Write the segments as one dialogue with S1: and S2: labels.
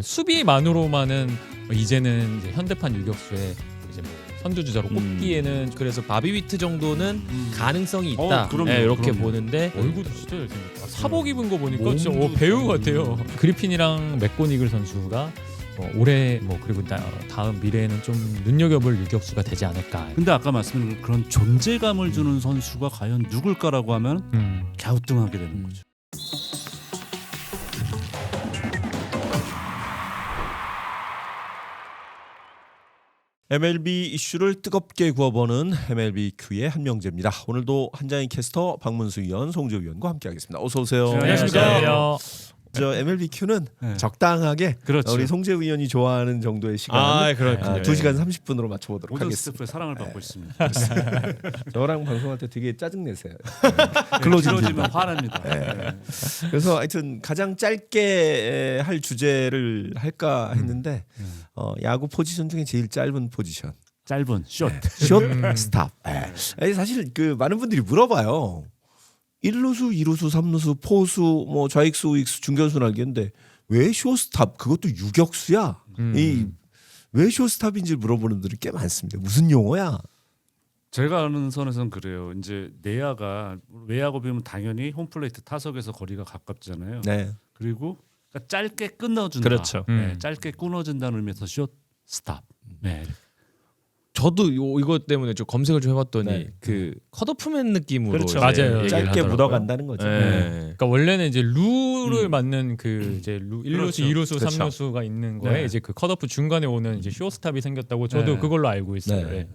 S1: 수비만으로만은 이제는 이제 현대판 유격수의 이제 뭐 선두주자로 꼽기에는 그래서 바비 위트 정도는 가능성이 있다.
S2: 그럼요,
S1: 이렇게
S2: 그럼요.
S1: 보는데 얼굴도 진짜 잘생겼다. 사복 입은 거 보니까 진짜 배우 같아요. 그리핀이랑 맥고니글 선수가 올해 뭐 그리고 다음 미래에는 좀 눈여겨볼 유격수가 되지 않을까.
S2: 근데 아까 말씀드린 그런 존재감을 주는 선수가 과연 누굴까라고 하면 갸우뚱하게 되는 거죠.
S3: MLB 이슈를 뜨겁게 구워보는 MLB 큐의 한명재입니다. 오늘도 한장의 캐스터 박문수 위원, 송재우 위원과 함께하겠습니다. 어서 오세요.
S1: 안녕하십니까.
S3: 저 MLB 큐는
S2: 네.
S3: 적당하게
S2: 그렇죠.
S3: 우리 송재우 위원이 좋아하는 정도의 시간,
S1: 그렇군요.
S3: 2시간 30분으로 맞춰보도록
S2: 모든
S3: 하겠습니다.
S2: 스태프의 사랑을 받고 있습니다.
S3: 저랑 방송할 때 되게 짜증 내세요.
S2: 길어지면 화납니다.
S3: 그래서 하여튼 가장 짧게 할 주제를 할까 했는데 야구 포지션 중에 제일 짧은 포지션.
S2: 짧은 숏.
S3: 숏 스탑. 사실 그 많은 분들이 물어봐요. 1루수, 2루수, 3루수, 포수, 뭐 좌익수, 우익수, 중견수는 알겠는데 왜 숏스탑? 그것도 유격수야. 왜 숏스탑인지 물어보는 분들이 꽤 많습니다. 무슨 용어야?
S2: 제가 아는 선에서는 그래요. 이제 외야고 비면 당연히 홈플레이트 타석에서 거리가 가깝잖아요.
S3: 네.
S2: 그리고 그러니까 짧게 끊어준다.
S3: 그렇죠.
S2: 짧게 끊어준다는 의미에서 숏 스탑. 네.
S1: 저도 이것 때문에 좀 검색을 좀 해봤더니
S3: 네.
S1: 그 컷오프맨 느낌으로
S3: 그렇죠.
S1: 이제 맞아요. 얘기를
S3: 짧게
S1: 하더라고요.
S3: 묻어간다는 거죠.
S1: 그러니까 원래는 이제 루를 맞는 그 이제 1루수,
S2: 그렇죠.
S1: 2루수,
S3: 그렇죠.
S1: 3루수가 있는 거에
S2: 네.
S1: 이제 그 컷오프 중간에 오는 이제 쇼스탑이 생겼다고 저도
S2: 네.
S1: 그걸로 알고 있어요.
S3: 네.
S1: 네.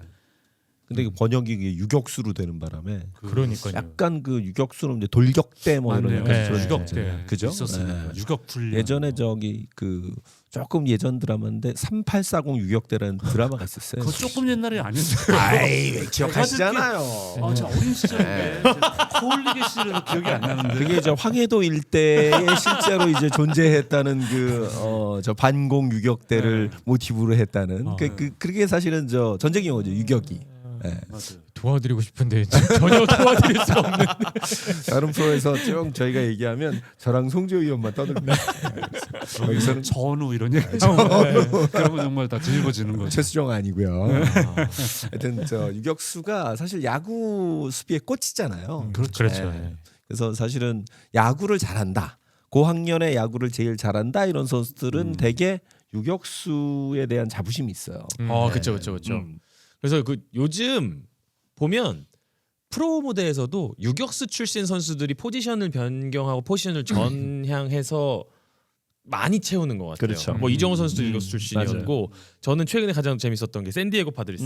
S3: 근데 이게 번역이 이게 유격수로 되는 바람에
S1: 그러니까요.
S3: 약간 그 유격수는 이제 돌격대 뭐 이런
S2: 맞네요.
S3: 약간 그런
S2: 유격대
S3: 그죠?
S2: 있었습니다. 유격 훈련.
S3: 예전에 저기 그 조금 예전 드라마인데 3840 유격대라는 드라마가 있었어요.
S2: 그거 조금 옛날이 아닌데.
S3: 아이 왜 기억하시잖아요.
S2: 저 어린 시절에 코올리 계시를 기억이 안 나는데.
S3: 그게 저 황해도 일대에 실제로 이제 존재했다는 저 반공 유격대를 모티브로 했다는 그게 사실은 저 전쟁 용어죠. 유격이. 네.
S2: 맞아요.
S1: 도와드리고 싶은데 전혀 도와드릴 수가 없는.
S3: 다른 프로에서 쭉 저희가 얘기하면 저랑 송재우 위원만 떠듭니다. 여기서는
S2: 전후 이런 얘기 나오고 그러면 정말 다 뒤집어지는 거죠.
S3: 최수정 아니고요. 하여튼 저 유격수가 사실 야구 수비의 꽃이잖아요.
S1: 그렇죠.
S3: 네. 그래서 사실은 야구를 잘한다. 고학년의 야구를 제일 잘한다 이런 선수들은 대개 유격수에 대한 자부심이 있어요.
S1: 그렇죠. 그래서 그 요즘 보면 프로 무대에서도 유격수 출신 선수들이 포지션을 변경하고 포지션을 전향해서 많이 채우는 것 같아요.
S3: 그렇죠.
S1: 뭐 이정우 선수도 유격수 출신이었고 저는 최근에 가장 재밌었던 게 샌디에고 파드리스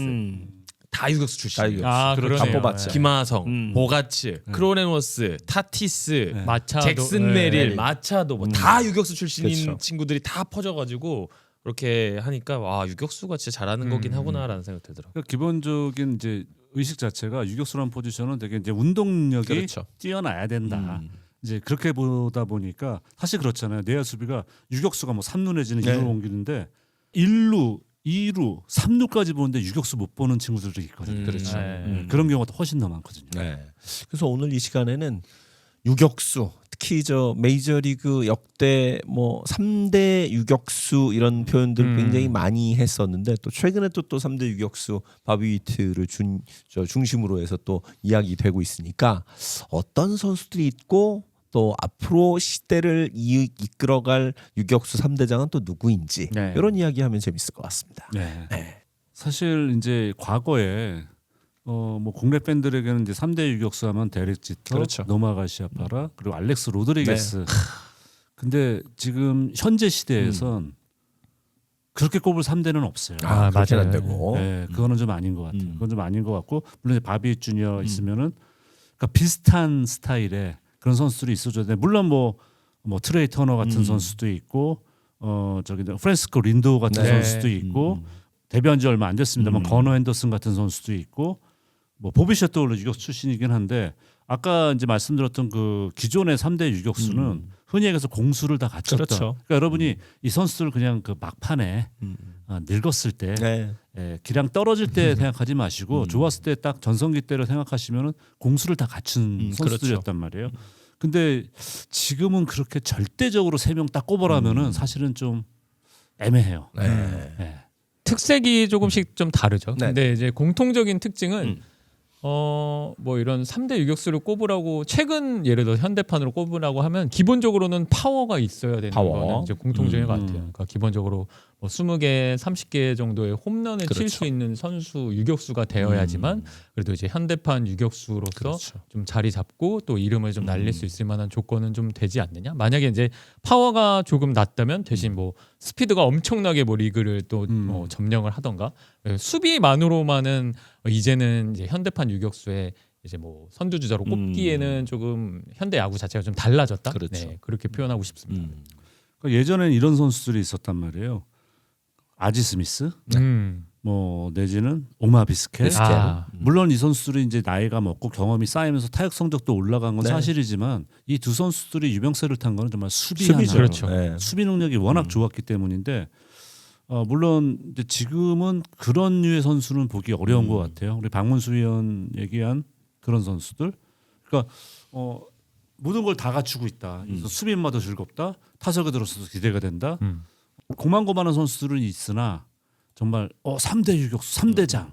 S1: 다 유격수 출신이에요.
S3: 다
S1: 그러네요.
S3: 다 뽑았죠.
S1: 김하성, 보가츠, 크로넨워스, 타티스,
S2: 마차도,
S1: 잭슨 메릴,
S3: 네.
S1: 마차도 뭐 다 유격수 출신인
S3: 그렇죠.
S1: 친구들이 다 퍼져가지고 그렇게 하니까 와 유격수가 진짜 잘하는 거긴 하구나라는 생각 들더라고요.
S2: 그러니까 기본적인 이제 의식 자체가 유격수라는 포지션은 되게 이제 운동력이
S3: 그렇죠.
S2: 뛰어나야 된다. 이제 그렇게 보다 보니까 사실 그렇잖아요. 내야 수비가 유격수가 뭐 3루 내지는 2루 옮기는데 1루, 2루, 3루까지 보는데 유격수 못 보는 친구들도 있거든요.
S3: 그렇죠.
S2: 그런 경우가 훨씬 더 많거든요.
S3: 네. 그래서 오늘 이 시간에는 유격수 특히 저 메이저리그 역대 뭐 3대 유격수 이런 표현들 굉장히 많이 했었는데 또 최근에 또 3대 유격수 바비 위트를 중심으로 해서 또 이야기되고 있으니까 어떤 선수들이 있고 또 앞으로 시대를 이끌어갈 유격수 3대장은 또 누구인지
S2: 네.
S3: 이런 이야기하면 재밌을 것 같습니다.
S2: 네. 사실 이제 과거에 뭐 국내 팬들에게는 이제 3대 유격수 하면 데렉 지터,
S3: 그렇죠.
S2: 노마 가시아파라 그리고 알렉스 로드리게스. 근데 지금 현재 시대에선 그렇게 꼽을 3대는 없어요.
S3: 그렇게는 안 되고.
S2: 네, 그거는 좀 아닌 것 같아요. 그건 좀 아닌 것 같고 물론 이제 바비 주니어 있으면은 그러니까 비슷한 스타일의 그런 선수들이 있어줘야 돼. 물론 뭐 트레이 터너 같은 선수도 있고 저기 프랜시스코 린도 같은 선수도 있고 데뷔한 지 얼마 안 됐습니다만 거너 핸더슨 같은 선수도 있고 뭐 보비 셔도 원래 유격수 출신이긴 한데 아까 이제 말씀드렸던 그 기존의 3대 유격수는 흔히 얘기해서 공수를 다 갖췄다.
S3: 그렇죠.
S2: 그러니까 여러분이 이 선수들 그냥 그 막판에 늙었을 때 기량 떨어질 때 생각하지 마시고 좋았을 때 딱 전성기 때를 생각하시면은 공수를 다 갖춘 선수들이었단 말이에요. 근데 지금은 그렇게 절대적으로 3명 딱 꼽으라면은 사실은 좀 애매해요.
S3: 네.
S2: 네.
S4: 특색이 조금씩 좀 다르죠.
S3: 네.
S4: 근데 이제 공통적인 특징은 뭐 이런 3대 유격수를 꼽으라고 최근 예를 들어 현대판으로 꼽으라고 하면 기본적으로는 파워가 있어야 되는
S3: 파워.
S4: 거는 이제 공통적인 것 같아요. 그러니까 기본적으로 뭐 20개, 30개 정도의 홈런을 칠
S3: 그렇죠.
S4: 수 있는 선수 유격수가 되어야지만 그래도 이제 현대판 유격수로서
S3: 그렇죠.
S4: 좀 자리 잡고 또 이름을 좀 날릴 수 있을 만한 조건은 좀 되지 않느냐. 만약에 이제 파워가 조금 낮다면 대신 뭐 스피드가 엄청나게 뭐 리그를 또 뭐 점령을 하던가 수비만으로만은 이제는 이제 현대판 유격수의 이제 뭐 선두주자로 꼽기에는 조금 현대 야구 자체가 좀 달라졌다.
S3: 그렇죠.
S4: 네, 그렇게 표현하고 싶습니다.
S2: 그러니까 예전에는 이런 선수들이 있었단 말이에요. 아지 스미스, 뭐 내지는 오마 비스켓.
S4: 아,
S2: 물론 이 선수들이 이제 나이가 먹고 경험이 쌓이면서 타격 성적도 올라간 건
S3: 네.
S2: 사실이지만 이 두 선수들이 유명세를 탄 거는 정말 수비
S3: 수비죠.
S2: 하나,
S4: 그렇죠.
S3: 네.
S2: 수비 능력이 워낙 좋았기 때문인데 물론 이제 지금은 그런 류의 선수는 보기 어려운 것 같아요. 우리 박문수 위원 얘기한 그런 선수들, 그러니까 모든 걸 다 갖추고 있다. 그래서 수비마다 즐겁다. 타석에 들어서도 기대가 된다. 고만고만한 선수들은 있으나 정말 3대 유격수, 3대장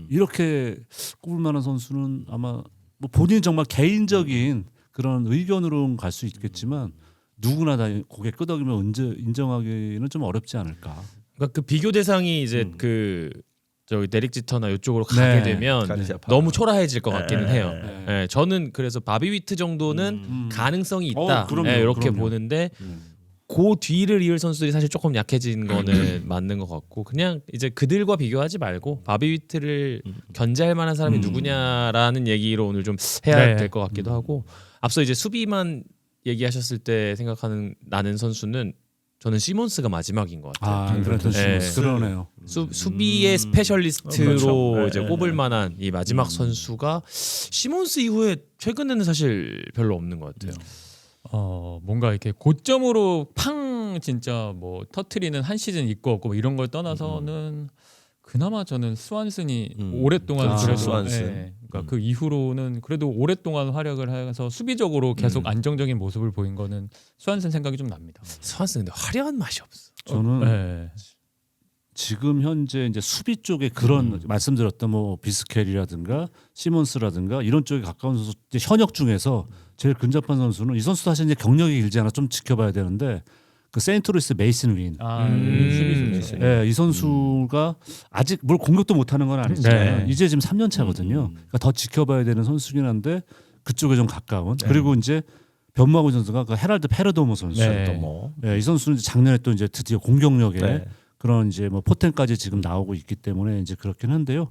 S2: 이렇게 꼽을 만한 선수는 아마 뭐 본인 정말 개인적인 그런 의견으로는 갈 수 있겠지만 누구나 다 고개 끄덕이면 인정하기는 좀 어렵지 않을까.
S1: 그러니까 그 비교 대상이 이제 그 저기 데릭 지터나 이쪽으로 가게
S2: 네.
S1: 되면
S3: 가르샤 파워.
S1: 너무 초라해질 것 같기는
S3: 네.
S1: 해요.
S2: 네.
S1: 예, 저는 그래서 바비 위트 정도는 가능성이 있다.
S2: 그럼요,
S1: 예, 이렇게
S2: 그럼요.
S1: 보는데 그 뒤를 이을 선수들이 사실 조금 약해진 거는 맞는 것 같고 그냥 이제 그들과 비교하지 말고 바비 위트를 견제할 만한 사람이 누구냐라는 얘기로 오늘 좀 해야
S4: 네.
S1: 될 것 같기도 하고 앞서 이제 수비만 얘기하셨을 때 생각하는 나는 선수는 저는 시몬스가 마지막인 것 같아요.
S2: 그렇던
S1: 네.
S2: 시몬스 그러네요.
S1: 수비의 스페셜리스트로
S3: 그렇죠.
S1: 이제
S3: 네,
S1: 꼽을 만한 이 마지막 선수가 시몬스 이후에 최근에는 사실 별로 없는 것 같아요.
S4: 뭔가 이렇게 고점으로 팡 진짜 뭐 터트리는 한 시즌 있고 없고 뭐 이런 걸 떠나서는 그나마 저는 스완슨이 오랫동안
S3: 그렇죠,
S4: 그래도
S3: 스완슨.
S4: 그러니까 그 이후로는 그래도 오랫동안 활약을 해서 수비적으로 계속 안정적인 모습을 보인 거는 스완슨 생각이 좀 납니다.
S1: 스완슨 근데 화려한 맛이 없어.
S2: 저는
S4: 네.
S2: 지금 현재 이제 수비 쪽에 그런 말씀드렸던 뭐 비스켈이라든가 시몬스라든가 이런 쪽에 가까운 선수 이제 현역 중에서 제일 근접한 선수는 이 선수 사실 이제 경력이 길지 않아 좀 지켜봐야 되는데 그 세인트루이스 메이슨 윈.
S4: 수비 좋죠.
S2: 예, 이 선수가 아직 뭘 공격도 못하는 건 아니지만
S4: 네.
S2: 이제 지금 3년 차거든요. 그러니까 더 지켜봐야 되는 선수긴 한데 그쪽에 좀 가까운. 그리고 이제 변마구 선수가 그 헤랄드 페르도모 선수.
S4: 네.
S3: 또 뭐.
S2: 예, 이 선수는 이제 작년에 또 이제 드디어 공격력에
S3: 네.
S2: 그런 이제 뭐 포텐까지 지금 나오고 있기 때문에 이제 그렇긴 한데요.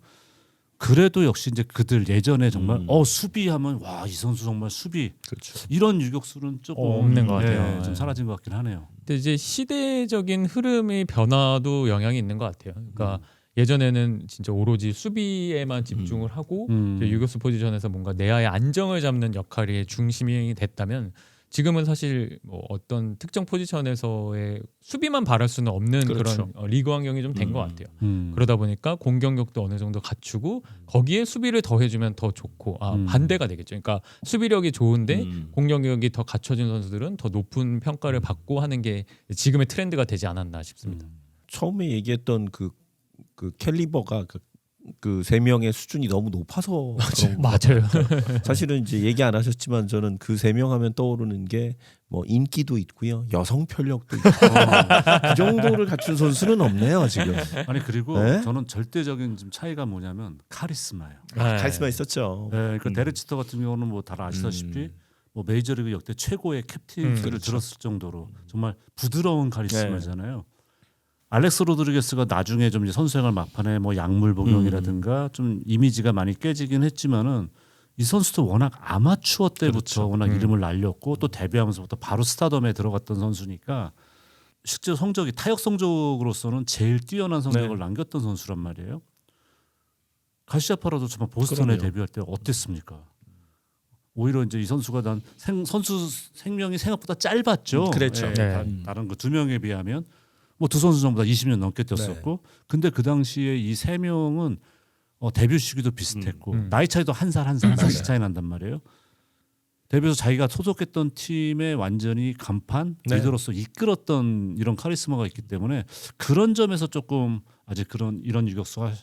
S2: 그래도 역시 이제 그들 예전에 정말 수비하면 와 이 선수 정말 수비
S3: 그렇죠.
S2: 이런 유격수는 조금
S4: 없는 것 같아요.
S2: 좀
S4: 네.
S2: 사라진 것 같긴 하네요.
S4: 근데 이제 시대적인 흐름의 변화도 영향이 있는 것 같아요. 그러니까 예전에는 진짜 오로지 수비에만 집중을 하고 이제 유격수 포지션에서 뭔가 내야의 안정을 잡는 역할이 중심이 됐다면 지금은 사실 뭐 어떤 특정 포지션에서의 수비만 바랄 수는 없는
S3: 그렇죠.
S4: 그런 리그 환경이 좀 된 것 같아요.
S2: 음.
S4: 그러다 보니까 공격력도 어느 정도 갖추고 거기에 수비를 더해주면 더 좋고 반대가 되겠죠. 그러니까 수비력이 좋은데 공격력이 더 갖춰진 선수들은 더 높은 평가를 받고 하는 게 지금의 트렌드가 되지 않았나 싶습니다.
S3: 처음에 얘기했던 그 캘리버가 그 세 명의 수준이 너무 높아서 그런 거
S4: 맞아요.
S3: 사실은 이제 얘기 안 하셨지만 저는 그 세 명 하면 떠오르는 게 뭐 인기도 있고요, 여성 편력도 있고 그 정도를 갖춘 선수는 없네요 지금.
S2: 아니 그리고
S3: 네?
S2: 저는 절대적인 좀 차이가 뭐냐면 카리스마예요.
S3: 카리스마 있었죠.
S2: 네, 그러니까 데레치터 같은 경우는 뭐 다 아시다시피 뭐 메이저리그 역대 최고의 캡틴을
S3: 그렇죠.
S2: 들었을 정도로 정말 부드러운 카리스마잖아요. 알렉스 로드리게스가 나중에 좀 이제 선수생활 막판에 뭐 약물 복용이라든가 좀 이미지가 많이 깨지긴 했지만은 이 선수도 워낙 아마추어 때부터 워낙 이름을 날렸고 또 데뷔하면서부터 바로 스타덤에 들어갔던 선수니까 실제 성적이 타격 성적으로서는 제일 뛰어난 성적을 남겼던 선수란 말이에요. 가시아파라도 정말 보스턴에
S3: 그럼요.
S2: 데뷔할 때 어땠습니까? 오히려 이제 이 선수가 난 선수 생명이 생각보다 짧았죠.
S3: 그렇죠.
S2: 예,
S4: 네.
S2: 다른 그 두 명에 비하면 뭐 두 선수 전부 다 20년 넘게 뛰었었고, 근데 그 당시에 이 세 명은 데뷔 시기도 비슷했고 나이 차이도 한 살씩 차이 난단 말이에요. 데뷔해서 자기가 소속했던 팀의 완전히 간판
S3: 네.
S2: 리더로서 이끌었던 이런 카리스마가 있기 때문에 그런 점에서 조금 아직 이런 유격수가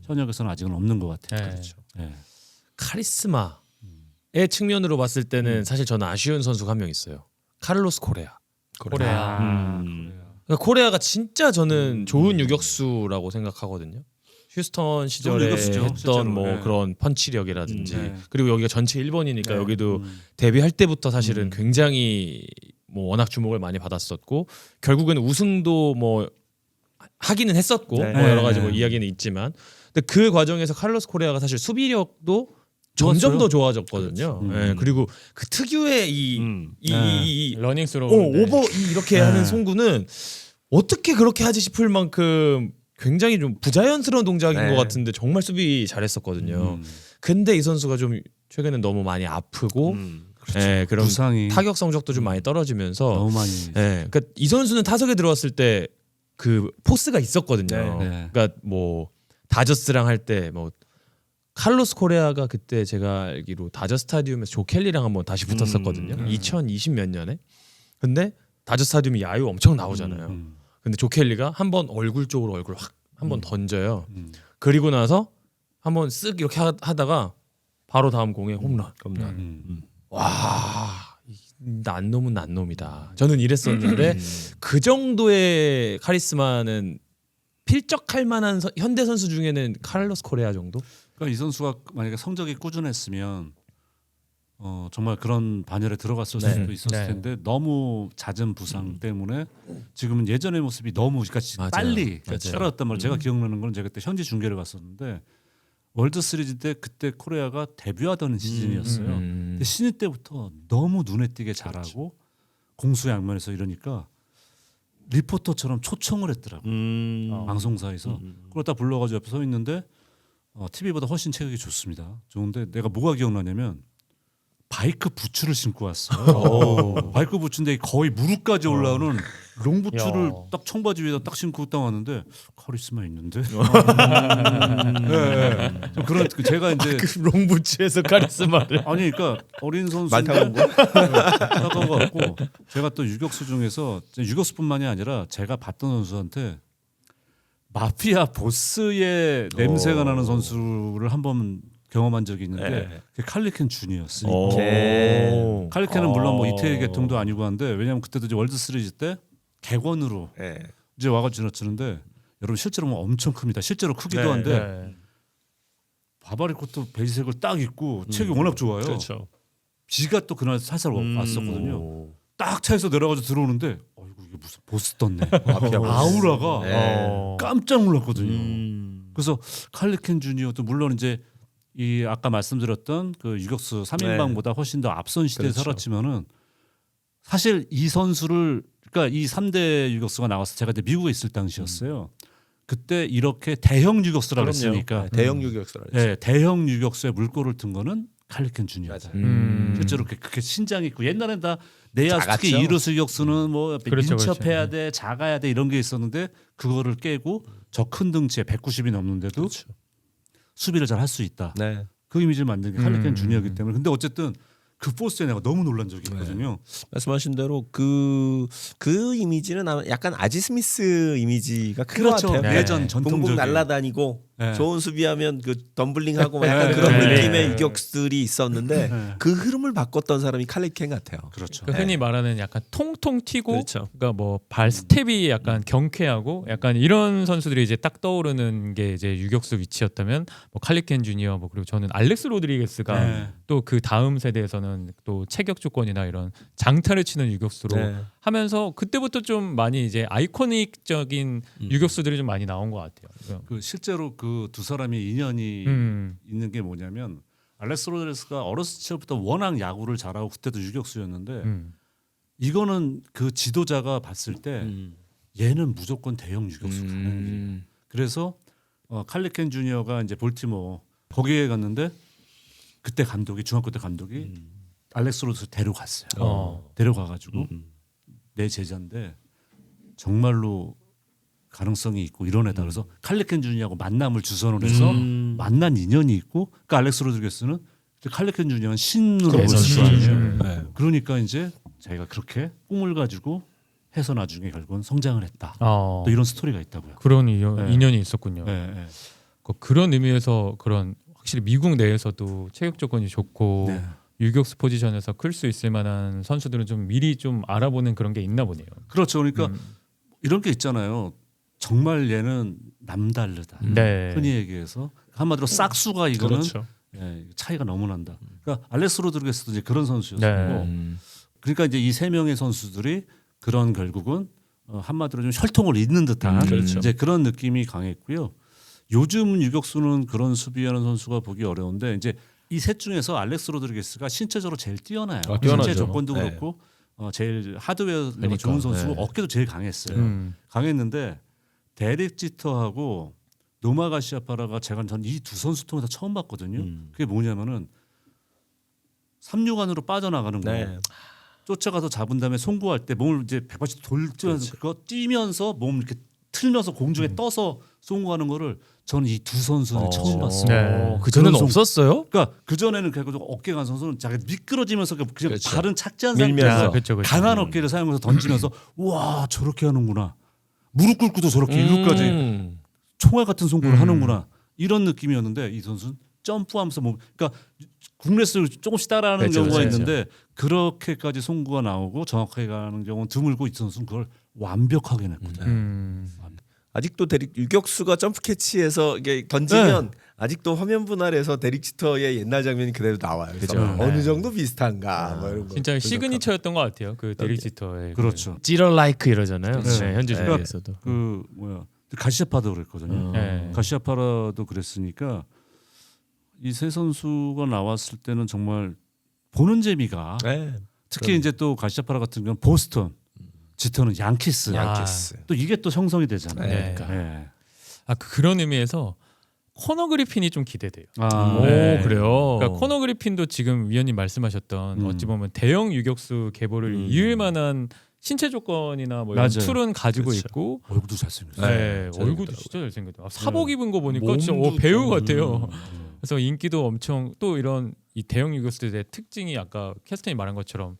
S2: 현역에서는 아직은 없는 것 같아요.
S4: 네.
S2: 네.
S1: 카리스마의 측면으로 봤을 때는 사실 저는 아쉬운 선수가 한 명 있어요. 카를로스 코레아.
S4: 코레아.
S1: 그러니까 코레아가 진짜 저는 좋은 유격수라고 생각하거든요. 휴스턴 시절에
S2: 유격수죠,
S1: 했던
S2: 실제로.
S1: 뭐
S2: 네.
S1: 그런 펀치력이라든지
S2: 네.
S1: 그리고 여기가 전체 1번이니까
S3: 네.
S1: 여기도 데뷔할 때부터 사실은 굉장히 뭐 워낙 주목을 많이 받았었고 결국에는 우승도 뭐 하기는 했었고
S3: 네.
S1: 뭐 여러 가지 뭐
S2: 네.
S1: 이야기는 있지만 근데 그 과정에서 카를로스 코레아가 사실 수비력도 점점
S2: 좋았어요.
S1: 더 좋아졌거든요.
S2: 그렇죠.
S1: 예, 그리고 그 특유의 이
S4: 러닝 스로
S1: 오버 이렇게
S2: 네.
S1: 하는 송구는 어떻게 그렇게 하지 싶을 만큼 굉장히 좀 부자연스러운 동작인
S3: 네.
S1: 것 같은데 정말 수비 잘했었거든요.
S2: 음.
S1: 근데 이 선수가 좀 최근에 너무 많이 아프고
S3: 그렇죠.
S1: 예, 그런
S2: 부상이
S1: 타격 성적도 좀 많이 떨어지면서
S2: 너무 많이
S1: 예, 그러니까 이 선수는 타석에 들어왔을 때 그 포스가 있었거든요.
S2: 네. 네.
S1: 그러니까 뭐 다저스랑 할 때 뭐 칼로스 코레아가 그때 제가 알기로 다저 스타디움에서 조 켈리랑 한번 다시 붙었었거든요. 2020 몇 년에. 근데 다저 스타디움이 야유 엄청 나오잖아요. 근데 조 켈리가 한번 얼굴 쪽으로 얼굴 확 한번 던져요. 그리고 나서 한번 쓱 이렇게 하다가 바로 다음 공에 홈런. 와, 난 놈은 난 놈이다. 저는 이랬었는데 그 정도의 카리스마는 필적할 만한 현대 선수 중에는 카를로스 코레아 정도?
S2: 그러니까 이 선수가 만약에 성적이 꾸준했으면 정말 그런 반열에 들어갔을
S1: 네.
S2: 수도 있었을
S4: 네.
S2: 텐데 너무 잦은 부상 때문에 지금은 예전의 모습이 너무 그러니까
S1: 맞아요.
S2: 빨리
S1: 맞아요.
S2: 떨어졌단 말이에요. 제가 기억나는 건 제가 그때 현지 중계를 갔었는데 월드 시리즈 때 그때 코레아가 데뷔하던 시즌이었어요. 근데 신인 때부터 너무 눈에 띄게 잘하고 공수 양면에서 이러니까 리포터처럼 초청을 했더라고요. 방송사에서 그걸 딱 불러가지고 옆에 서 있는데 TV보다 훨씬 체격이 좋습니다. 좋은데 내가 뭐가 기억나냐면 바이크 부츠를 신고 왔어요. 바이크 부츠인데 거의 무릎까지 올라오는 롱 부츠를
S4: 야.
S2: 딱 청바지 위에다 딱 신고 딱 왔는데 카리스마 있는데. 네. 좀 그런 제가 이제
S1: 그 롱부츠에서 카리스마를.
S2: 아니 그러니까 어린 선수인데
S3: 많다고 본
S2: 안타까운 것 같고 제가 또 유격수 중에서 유격수뿐만이 아니라 제가 봤던 선수한테 마피아 보스의 냄새가 나는 선수를 한번 경험한 적이 있는데
S3: 네.
S2: 그게 칼리켄 준이었어요.
S1: 오.
S2: 칼리켄은 물론 뭐 이태리 계통도 아니고 한데 왜냐면 그때도 이제 월드 시리즈 때 객원으로
S3: 네.
S2: 이제 와가지고 지났는데 여러분 실제로 보면 엄청 큽니다. 실제로 크기도
S3: 네,
S2: 한데
S4: 네.
S2: 바바리 코트 베이직을 딱 입고 체격이 워낙 좋아요.
S3: 그렇죠.
S2: 지가 또 그날 살살 왔었거든요. 딱 차에서 내려가지고 들어오는데 어이구 이게 무슨 보스 떴네. 아우라가
S3: 네.
S2: 깜짝 놀랐거든요. 그래서 칼리켄 주니어도 물론 이제 이 아까 말씀드렸던 그 유격수 3인방보다 훨씬 더 앞선 시대에
S3: 그렇죠.
S2: 살았지만은 사실 이 선수를 그러니까 이 3대 유격수가 나와서 제가 이제 미국에 있을 당시였어요. 그때 이렇게 대형 유격수라고
S3: 그럼요.
S2: 했으니까
S3: 네, 대형 유격수라.
S2: 네, 대형 유격수의 물꼬를 튼 거는 칼리켄 주니어죠. 실제로 그렇게 신장 있고 옛날엔 다 내야
S3: 작았죠.
S2: 특히 이루스 유격수는 뭐
S4: 그렇죠,
S2: 민첩해야
S4: 그렇죠.
S2: 돼, 작아야 돼 이런 게 있었는데 그거를 깨고 저 큰 등치에 190이 넘는데도 수비를 잘 할 수 있다.
S3: 네.
S2: 그 이미지를 만든 게 칼리켄 주니어이기 때문에 근데 어쨌든 그 포스에 내가 너무 놀란 적이 있거든요.
S3: 말씀하신 대로 그 이미지는 아마 약간 아지 스미스 이미지가 큰 것
S2: 그렇죠.
S3: 같아요.
S2: 예전
S3: 붕붕
S2: 전통적인.
S3: 날아다니고
S2: 네.
S3: 좋은 수비하면 그 덤블링하고 약간 그런
S4: 네.
S3: 느낌의 유격수들이 있었는데
S2: 네.
S3: 그 흐름을 바꿨던 사람이 칼리켄 같아요.
S2: 그렇죠.
S4: 그 흔히 말하는 약간 통통 튀고
S3: 그렇죠.
S4: 그러니까 뭐 발 스텝이 약간 경쾌하고 약간 이런 선수들이 이제 딱 떠오르는 게 이제 유격수 위치였다면 뭐 칼리켄 주니어 뭐 그리고 저는 알렉스 로드리게스가
S2: 네.
S4: 또 그 다음 세대에서는 또 체격 조건이나 이런 장타를 치는 유격수로
S3: 네.
S4: 하면서 그때부터 좀 많이 이제 아이코닉적인 유격수들이 좀 많이 나온 것 같아요.
S2: 그 실제로 그 두 사람이 인연이 있는 게 뭐냐면 알렉스 로드리게스가 어렸을 때부터 워낙 야구를 잘하고 그때도 유격수였는데 이거는 그 지도자가 봤을 때 얘는 무조건 대형 유격수 가는 길이에요. 그래서 칼리켄 주니어가 이제 볼티모어 거기에 갔는데 그때 감독이 중학교 때 감독이 알렉스 로드리게스 데려갔어요. 데려가가지고 내 제자인데 정말로 가능성이 있고 이런 애다. 그래서 칼리켄 주니어하고 만남을 주선을 해서 만난 인연이 있고 그러니까 알렉스 로드리게스는 칼리켄 주니어는 신으로
S3: 그렇죠.
S2: 볼 수 아니에요.
S3: 네.
S2: 그러니까 이제 자기가 그렇게 꿈을 가지고 해서 나중에 결국은 성장을 했다.
S4: 어,
S2: 또 이런 스토리가 있다고요.
S4: 그런
S2: 네.
S4: 인연이 있었군요.
S2: 네.
S4: 그런 의미에서 그런 확실히 미국 내에서도 체격 조건이 좋고
S2: 네.
S4: 유격수 포지션에서 클 수 있을 만한 선수들은 좀 미리 좀 알아보는 그런 게 있나 보네요.
S2: 그렇죠. 그러니까 이런 게 있잖아요. 정말 얘는 남다르다.
S4: 네.
S2: 흔히 얘기해서 한마디로 싹수가 이거는
S3: 그렇죠.
S2: 예, 차이가 너무 난다. 그러니까 알렉스 로드리게스도 이제 그런 선수였고,
S4: 네.
S2: 그러니까 이제 이 세 명의 선수들이 그런 결국은 한마디로 좀 혈통을 잇는 듯한
S3: 그렇죠.
S2: 이제 그런 느낌이 강했고요. 요즘 유격수는 그런 수비하는 선수가 보기 어려운데 이제 이 셋 중에서 알렉스 로드리게스가 신체적으로 제일 뛰어나요.
S3: 아, 뛰어나죠.
S2: 신체 조건도
S3: 네.
S2: 그렇고 제일 하드웨어가
S3: 그러니까,
S2: 좋은 선수고
S3: 네.
S2: 어깨도 제일 강했어요. 강했는데 데릭 지터하고 노마 가시아파라가 제가 전 이 두 선수 통해서 처음 봤거든요. 그게 뭐냐면은 3루간으로 빠져나가는 거.
S3: 네.
S2: 쫓아가서 잡은 다음에 송구할 때 몸을 이제 180도 돌면서 그거 뛰면서 몸 이렇게 틀면서 공중에 떠서 송구하는 거를 저는 이 두 선수는 처음 봤어요.
S4: 네.
S1: 그 전에는
S2: 그런
S1: 없었어요?
S2: 그러니까 그 전에는 그냥 어깨 간 선수는 자기 미끄러지면서 그냥
S3: 그렇죠.
S2: 발은 착지한
S3: 밀면서.
S2: 상태에서
S4: 그렇죠, 그렇죠.
S2: 강한 어깨를 사용해서 던지면서 와 저렇게 하는구나. 무릎 꿇고도 저렇게 이루까지 총알 같은 송구를 하는구나 이런 느낌이었는데 이 선수는 점프하면서 뭐 그러니까 국내스를 조금씩 따라하는
S1: 그렇죠,
S2: 경우가
S1: 그렇죠.
S2: 있는데 그렇게까지 송구가 나오고 정확하게 가는 경우는 드물고 이 선수는 그걸 완벽하게 냈거든요.
S3: 아직도 데릭 유격수가 점프 캐치해서 이게 던지면 아직도 화면 분할해서 데릭 지터의 옛날 장면이 그대로 나와요. 그래서
S1: 그죠.
S3: 어느
S4: 네.
S3: 정도 비슷한가 뭐 이런 거.
S4: 진짜
S3: 분석하고.
S4: 시그니처였던 것 같아요. 그 데릭 지터의
S2: 그렇죠.
S1: 찌럴 라이크 이러잖아요.
S2: 그렇죠.
S1: 네, 현재
S2: 그러니까
S1: 중에서도.
S2: 그 뭐야 가시아파도 그랬거든요.
S4: 네.
S2: 가시아파라도 그랬으니까 이 세 선수가 나왔을 때는 정말 보는 재미가
S3: 네.
S2: 특히 이제 또 가시아파라 같은 경우는 보스턴, 지터는 양키스.
S3: 양키스.
S2: 또 이게 또 형성이 되잖아요.
S3: 네.
S2: 네.
S4: 그런 의미에서 코너 그리핀이 좀 기대돼요.
S1: 오
S4: 네.
S1: 그래요.
S4: 그러니까 코너 그리핀도 지금 위원님 말씀하셨던 어찌 보면 대형 유격수 계보를 이을 만한 신체 조건이나 뭐 이런
S2: 맞아요.
S4: 툴은 가지고
S3: 그렇죠.
S4: 있고
S2: 얼굴도 잘생겼어요.
S4: 네,
S3: 잘
S4: 얼굴도
S3: 생겼더라고요.
S4: 진짜 잘생겼다. 사복 입은 거 보니까 진짜
S1: 몸도
S4: 배우
S1: 좀,
S4: 같아요. 그래서 인기도 엄청 또 이런 이 대형 유격수들의 특징이 아까 캐스턴이 말한 것처럼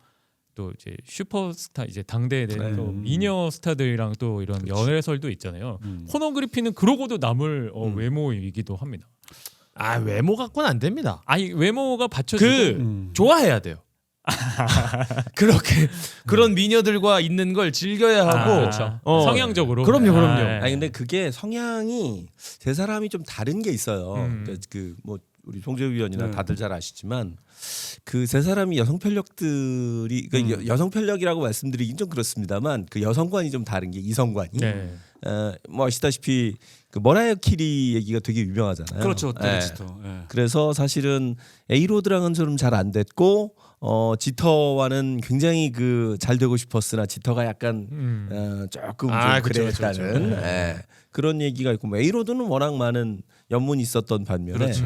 S4: 또 이제 슈퍼스타 이제 당대의
S3: 네.
S4: 또 미녀 스타들이랑 또 이런 연애설도 있잖아요.
S2: 음.
S4: 코너 그리핀은 그러고도 남을 외모이기도 합니다.
S1: 아 외모 갖고는 안 됩니다.
S4: 아니 외모가 받쳐주고
S1: 그 좋아해야 돼요. 그렇게 그런 미녀들과 있는 걸 즐겨야 하고
S4: 그렇죠.
S1: 어.
S4: 성향적으로
S1: 그럼요, 그럼요.
S4: 네.
S3: 아니 근데 그게 성향이 세 사람이 좀 다른 게 있어요.
S4: 음.
S3: 그 뭐 우리 송재우 위원이나
S2: 네.
S3: 다들 잘 아시지만 그 세 사람이 여성 편력들이 그러니까 여성 편력이라고 말씀드리긴 좀 그렇습니다만 그 여성관이 좀 다른 게 이성관이
S4: 네.
S3: 뭐 아시다시피 그 머라이어 키리 얘기가 되게 유명하잖아요.
S2: 그렇죠.
S3: 예.
S2: 지터. 예.
S3: 그래서 사실은 에이로드랑은 좀 잘 안 됐고 지터와는 굉장히 그 잘 되고 싶었으나 지터가 약간 조금 좀
S1: 그쵸,
S3: 그랬다는
S1: 그쵸.
S3: 예. 그런 얘기가 있고 뭐 에이로드는 워낙 많은 연문이 있었던 반면에
S2: 그렇죠.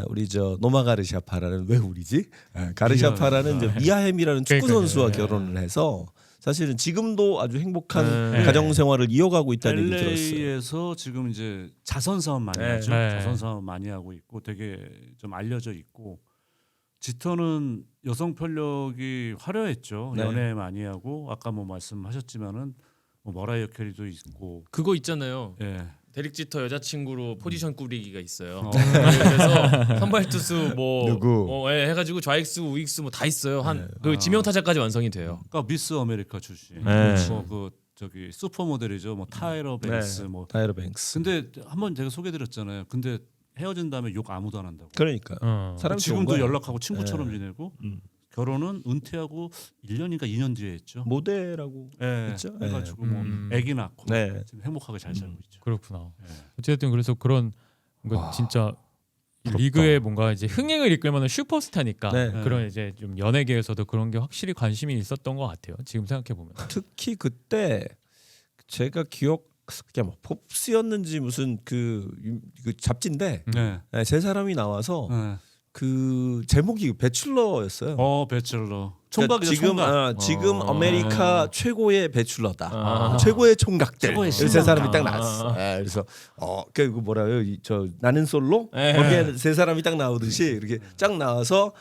S3: 우리 저 노마 가르시아파라는 왜 우리지? 가르시아파라는 이제 미아햄이라는 축구
S4: 그러니까요.
S3: 선수와
S4: 네.
S3: 결혼을 해서 사실은 지금도 아주 행복한
S1: 네.
S3: 가정 생활을 이어가고 있다는 얘기 들었어요.
S2: LA에서 지금 이제 자선 사업 많이
S3: 네.
S2: 하죠.
S4: 네.
S2: 자선 사업 많이 하고 있고 되게 좀 알려져 있고 지터는 여성 편력이 화려했죠.
S3: 네.
S2: 연애 많이 하고 아까 뭐 말씀하셨지만은 뭐 머라이어 캐리도 있고
S1: 그거 있잖아요.
S2: 예.
S1: 데릭 지터 여자친구로 포지션 꾸리기가 있어요.
S2: 어.
S1: 그래서 선발 투수 뭐
S3: 누구?
S1: 해가지고 좌익수 우익수 뭐 다 있어요. 한 그
S2: 아.
S1: 지명 타자까지 완성이 돼요.
S2: 그러니까 미스 아메리카 출신.
S1: 네.
S2: 뭐그 저기 슈퍼 모델이죠. 뭐 타이러 뱅스 뭐.
S3: 타이러 뱅스.
S2: 근데 한번 제가 소개드렸잖아요. 근데 헤어진 다음에 욕 아무도 안 한다고.
S3: 그러니까 사람
S2: 지금도 연락하고 친구처럼 지내고
S3: 음.
S2: 결혼은 은퇴하고 1년인가 2년 뒤에 했죠.
S3: 모델하고
S2: 예,
S3: 있죠?
S2: 해가지고
S3: 네.
S2: 뭐 아기 낳고
S3: 네.
S2: 지금 행복하게 잘 살고 있죠.
S4: 그렇구나.
S2: 예.
S4: 어쨌든 그래서 그런 뭔가 진짜 리그에 뭔가 이제 흥행을 이끌 만한 슈퍼스타니까
S3: 네.
S4: 그런 이제 좀 연예계에서도 그런 게 확실히 관심이 있었던 것 같아요. 지금 생각해 보면.
S3: 특히 그때 제가 그게 뭐 pops였는지 무슨 그 잡지인데
S2: 네.
S3: 세 사람이 나와서
S2: 네.
S3: 그 제목이 배출러였어요.
S2: 배첼러.
S3: 그러니까
S2: 총각이죠.
S3: 지금
S2: 총각.
S3: 지금 아메리카 최고의 배출러다.
S1: 아.
S3: 최고의 총각들.
S2: 최고의
S3: 세
S2: 신랑.
S3: 사람이 딱 나왔어. 그래서 그 뭐라요? 저 나는 솔로
S1: 예.
S3: 거기에 세 사람이 딱 나오듯이 이렇게 쫙 나와서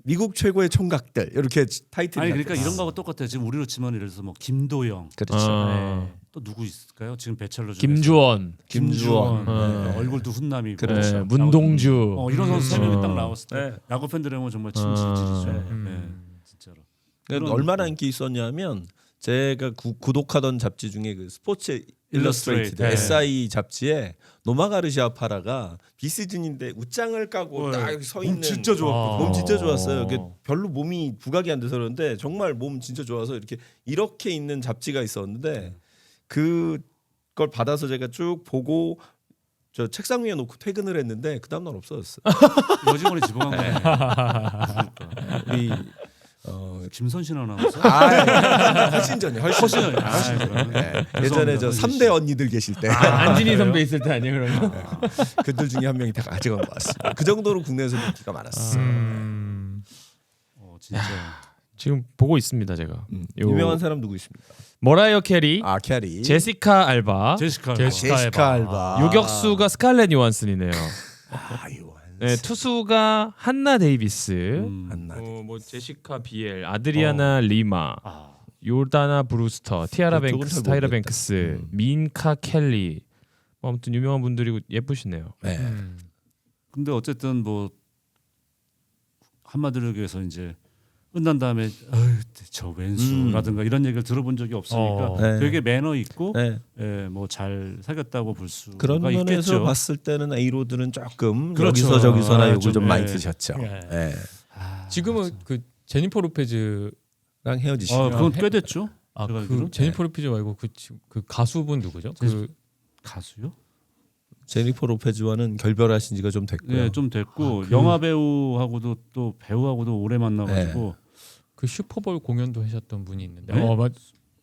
S3: 미국 최고의 총각들 이렇게 타이틀이.
S2: 아니 그러니까
S3: 바뀌었어.
S2: 이런 거하고 똑같아요. 지금 우리로 치면 예를 들어서 뭐 김도영,
S3: 그렇죠.
S1: 어.
S2: 또 누구 있을까요? 지금 배첼러 중에
S1: 김주원,
S3: 김주원.
S1: 네.
S2: 얼굴도 훈남이고
S3: 그렇죠.
S1: 네, 문동주.
S2: 이런 선수 세 명이 딱
S1: 어.
S2: 나왔을 때
S3: 네.
S2: 야구 팬들이면 정말 진실이죠. 네. 진짜로.
S3: 그러니까 얼마나 인기 있었냐면 제가 구독하던 잡지 중에 그 스포츠 일러스트레이티드
S2: 네.
S3: SI 잡지에 노마 가르시아 파라가 비시즌인데 웃장을 까고 딱 이렇게 서 있는
S2: 몸 진짜 좋았거든요.
S3: 몸 진짜 좋았어요. 이게 별로 몸이 부각이 안 돼서 그런데 정말 몸 진짜 좋아서 이렇게 있는 잡지가 있었는데 그걸 받아서 제가 쭉 보고 저 책상 위에 놓고 퇴근을 했는데 그 다음 날 없어졌어요.
S2: 여직원이 지봉한 거네.
S3: 우리
S2: 김선신 아나운서.
S3: 훨씬 전이요. 훨씬 전. 네. 예전에 저 3대 언니들 계실 때
S1: 안진희 선배 있을 때 아니에요 그러면?
S3: 그들 중에 한 명이 다 가져간 것 같습니다. 그 정도로 국내에서 인기가 많았어요.
S2: 진짜.
S1: 지금 보고 있습니다 제가. 요
S3: 유명한 사람 누구 있습니까?
S1: 머라이어 캐리,
S3: 캐리,
S1: 제시카 알바,
S3: 제시카 알바,
S1: 유격수가 스칼렛 요한슨이네요.
S3: 요한슨.
S1: 네, 투수가 한나 데이비스,
S3: 한나.
S1: 뭐 제시카 비엘, 아드리아나 리마, 요르다나 브루스터, 티아라
S3: 그쪽은
S1: 뱅크스,
S3: 잘
S1: 타이라
S3: 모르겠다.
S1: 뱅크스, 민카 켈리. 뭐 아무튼 유명한 분들이고 예쁘시네요.
S3: 네.
S2: 근데 어쨌든 뭐 한마디로 얘기해서 이제 끝난 다음에 저 왼수라든가 이런 얘기를 들어본 적이 없으니까
S3: 네.
S2: 되게 매너 있고
S3: 네.
S2: 뭐 잘 사귀었다고 볼 수가
S3: 그런 면에서
S2: 있겠죠.
S3: 봤을 때는 A로드는 조금
S2: 그렇죠.
S3: 여기서 저기서나 요거
S2: 좀,
S3: 좀 많이
S2: 예.
S3: 쓰셨죠.
S4: 예.
S3: 예.
S4: 지금은 그 제니퍼 로페즈
S3: 랑 헤어지시죠.
S2: 그건 꽤 됐죠.
S4: 그
S2: 그래가지고.
S4: 제니퍼 로페즈 말고 그 가수분 누구죠? 그
S2: 가수요?
S3: 제니퍼 로페즈와는 결별하신 지가 좀 됐고요.
S2: 네, 좀 됐고 영화 배우하고도 또 배우하고도 오래 만나가지고
S4: 그 슈퍼볼 공연도 하셨던 분이 있는데.
S2: 네?
S4: 맞.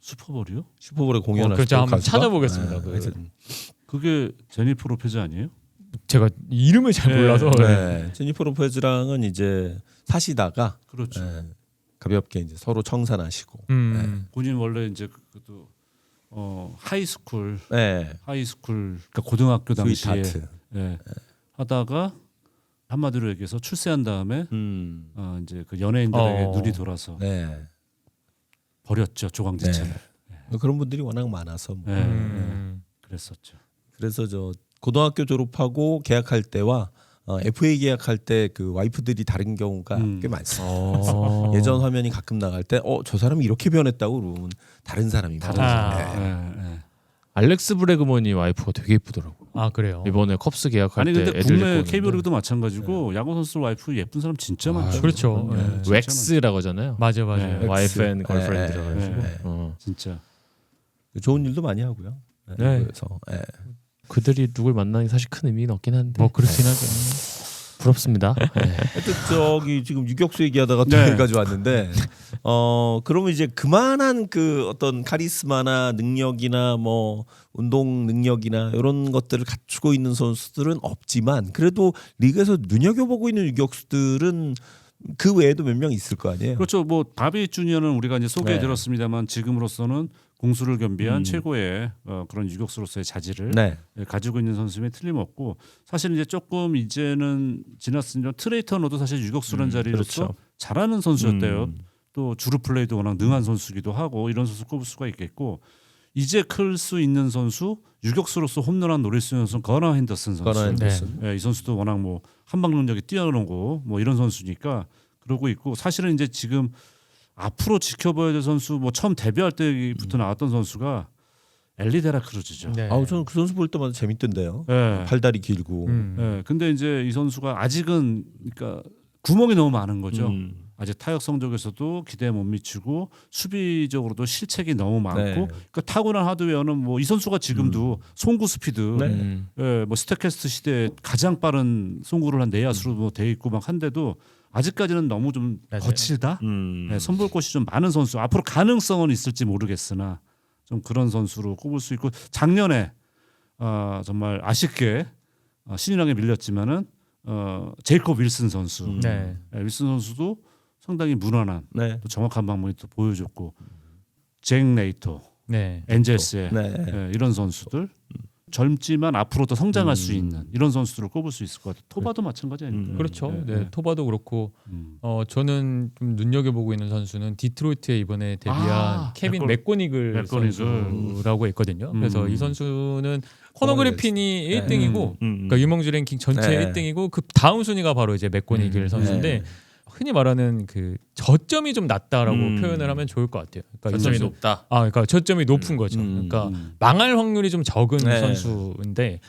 S2: 슈퍼볼이요?
S3: 슈퍼볼에 공연하셨죠.
S4: 그렇죠. 한번
S3: 가수가?
S4: 찾아보겠습니다. 그
S3: 하여튼.
S2: 그게 제니퍼 로페즈 아니에요?
S4: 제가 이름을 잘
S2: 네.
S4: 몰라서.
S3: 네. 제니퍼 로페즈랑은 이제 사시다가
S2: 그렇죠.
S3: 가볍게 이제 서로 청산하시고.
S2: 본인 원래 이제 그것도 하이스쿨
S3: 네.
S2: 그러니까 고등학교 당시에
S3: 스위트하트.
S2: 하다가 한마디로 얘기해서 출세한 다음에 이제 그 연예인들에게 눈이 돌아서
S3: 네.
S2: 버렸죠 조광지체를.
S3: 그런 분들이 워낙 많아서 뭐.
S2: 그랬었죠.
S3: 그래서 저 고등학교 졸업하고 계약할 때와 FA 계약할 때 그 와이프들이 다른 경우가 꽤 많습니다. 예전 화면이 가끔 나갈 때 저 사람이 이렇게 변했다고 그러면 다른 사람입니다.
S1: 알렉스 브래그먼이 와이프가 되게 예쁘더라고.
S4: 아 그래요.
S1: 이번에 컵스 계약할
S2: 아니
S1: 때
S2: 근데
S1: 애들
S2: 국내
S1: 데리고
S2: KBO리그도 마찬가지고 야구 선수 와이프 예쁜 사람 진짜 많죠.
S4: 그렇죠.
S2: 네,
S1: 오는데
S2: 진짜
S1: 웩스라고 하잖아요.
S4: 맞아요.
S2: 네.
S1: 와이프 앤
S3: 네.
S1: 걸프렌드라 가지고.
S2: 네. 진짜.
S3: 좋은 일도 많이 하고요.
S1: 네.
S3: 그래서
S1: 그들이 누굴 만나는 게 사실 큰 의미는 없긴 한데.
S4: 뭐 그렇긴 하죠.
S1: 부럽습니다.
S3: 하여튼 저기 지금 유격수 얘기하다가 또
S2: 네.
S3: 여기까지 왔는데 그러면 이제 그만한 그 어떤 카리스마나 능력이나 뭐 운동 능력이나 이런 것들을 갖추고 있는 선수들은 없지만 그래도 리그에서 눈여겨보고 있는 유격수들은 그 외에도 몇 명 있을 거 아니에요.
S2: 그렇죠. 뭐 바비 주니어는 우리가 이제 소개해드렸습니다만 지금으로서는 공수를 겸비한 최고의 그런 유격수로서의 자질을
S3: 네.
S2: 가지고 있는 선수면 틀림없고 사실 이제 조금 이제는 지났으니까 트레이터너도 사실 유격수란 자리로서
S3: 그렇죠.
S2: 잘하는 선수였대요. 또 주루 플레이도 워낙 능한 선수기도 하고 이런 선수 꼽을 수가 있겠고 이제 클 수 있는 선수 유격수로서 홈런한 노릴 수 있는 선수 거나 핸더슨 선수.
S3: 거나 핸더슨.
S2: 이 선수도 워낙 뭐 한방 능력이 뛰어나고 뭐 이런 선수니까 그러고 있고 사실은 이제 지금 앞으로 지켜봐야 될 선수 뭐 처음 데뷔할 때부터 나왔던 선수가 엘리데라 크루즈죠.
S4: 네.
S3: 저는 그 선수 볼 때마다 재밌던데요.
S2: 네.
S3: 팔다리 길고.
S2: 네. 근데 이제 이 선수가 아직은 그러니까 구멍이 너무 많은 거죠. 아직 타격 성적에서도 기대에 못 미치고 수비적으로도 실책이 너무 많고
S3: 네.
S2: 그러니까 타고난 하드웨어는 뭐 이 선수가 지금도 송구 스피드
S3: 네.
S2: 뭐 스태캐스트 시대에 가장 빠른 송구를 한 내야수로 뭐 돼 있고 막 한데도 아직까지는 너무 좀
S4: 맞아요.
S2: 거칠다. 네, 선볼 곳이 좀 많은 선수. 앞으로 가능성은 있을지 모르겠으나 좀 그런 선수로 꼽을 수 있고 작년에 정말 아쉽게 신인왕에 밀렸지만은 제이콥 윌슨 선수,
S4: 네.
S2: 윌슨 선수도 상당히 무난한
S3: 네.
S2: 또 정확한 방법이 또 보여줬고 잭 레이터,
S4: 네.
S2: 엔젤스의
S3: 네.
S2: 이런 선수들 젊지만 앞으로 더 성장할 수 있는 이런 선수들을 꼽을 수 있을 것 같아요. 토바도 마찬가지 아닙니까?
S4: 그렇죠.
S2: 네,
S4: 네,
S2: 네.
S4: 토바도 그렇고
S2: 음.
S4: 저는 좀 눈여겨보고 있는 선수는 디트로이트에 이번에 데뷔한 케빈 맥고니글
S2: 맥고니글.
S4: 선수라고 있거든요. 그래서 이 선수는 코너 그리핀이
S3: 네.
S4: 1등이고 그러니까 유망주 랭킹 전체
S3: 네.
S4: 1등이고 그 다음 순위가 바로 이제 맥고니길 선수인데
S3: 네.
S4: 흔히 말하는 그 저점이 좀 낮다라고
S3: 음.
S4: 표현을 하면 좋을 것 같아요. 그러니까 이
S1: 저점이
S4: 선수-
S1: 높다.
S4: 그러니까 저점이 높은 거죠. 그러니까 망할 확률이 좀 적은
S3: 네.
S4: 선수인데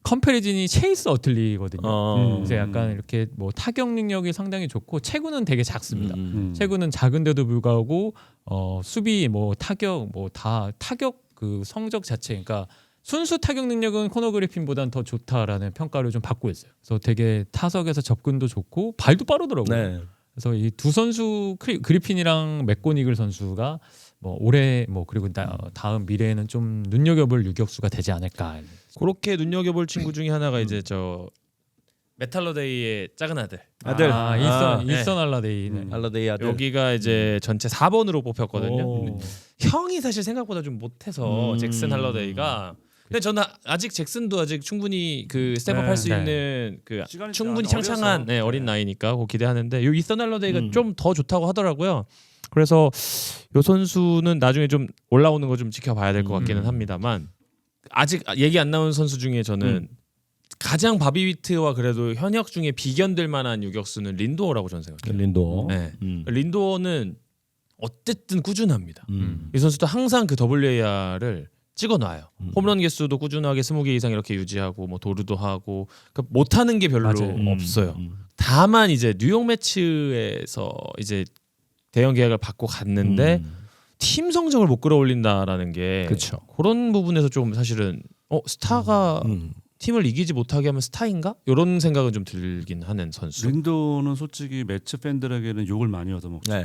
S4: 컴패리즌이 체이스 어틀리거든요. 그래서 약간 이렇게 뭐 타격 능력이 상당히 좋고 체구는 되게 작습니다. 체구는 작은데도 불구하고 수비 뭐 타격 뭐 다 타격 그 성적 자체 그러니까 순수 타격 능력은 코너 그리핀보다는 더 좋다라는 평가를 좀 받고 있어요. 그래서 되게 타석에서 접근도 좋고 발도 빠르더라고요.
S3: 네.
S4: 그래서 이 두 선수 그리핀이랑 맥고니글 선수가 뭐 올해 뭐 그리고 다음 미래에는 좀 눈여겨볼 유격수가 되지 않을까.
S1: 그렇게 눈여겨볼 친구 중에 하나가 이제 저 메탈러데이의 작은 아들.
S4: 일선 알라데이. 네.
S3: 할러데이 아들.
S1: 여기가 이제 전체 4번으로 뽑혔거든요.
S4: 오.
S1: 형이 사실 생각보다 좀 못해서 잭슨 할러데이가. 근데 저는 아직 잭슨도 아직 충분히 그 스텝업 할 수
S4: 네.
S1: 있는 그
S2: 시간이
S1: 충분히
S2: 어려서.
S1: 창창한 어린 나이니까 그거 기대하는데 요 이선 할러데이가 좀 더 좋다고 하더라고요. 그래서 요 선수는 나중에 좀 올라오는 거 좀 지켜봐야 될 것 같기는 합니다만 아직 얘기 안 나온 선수 중에 저는 가장 바비 위트와 그래도 현역 중에 비견될 만한 유격수는 린도어라고 저는 생각해요.
S3: 린도.
S1: 네. 린도어는 어쨌든 꾸준합니다. 이 선수도 항상 그 WAR을 찍어놔요. 홈런 개수도 꾸준하게 20개 이상 이렇게 유지하고 뭐 도루도 하고 그러니까 못하는 게 별로
S4: 맞아요.
S1: 없어요. 다만 이제 뉴욕 매치에서 이제 대형 계약을 받고 갔는데 팀 성적을 못 끌어올린다라는 게
S3: 그쵸.
S1: 그런 부분에서 좀 사실은 스타가 팀을 이기지 못하게 하면 스타인가? 이런 생각은 좀 들긴 하는 선수.
S2: 린도는 솔직히 매치 팬들에게는 욕을 많이 얻어먹죠.
S3: 네.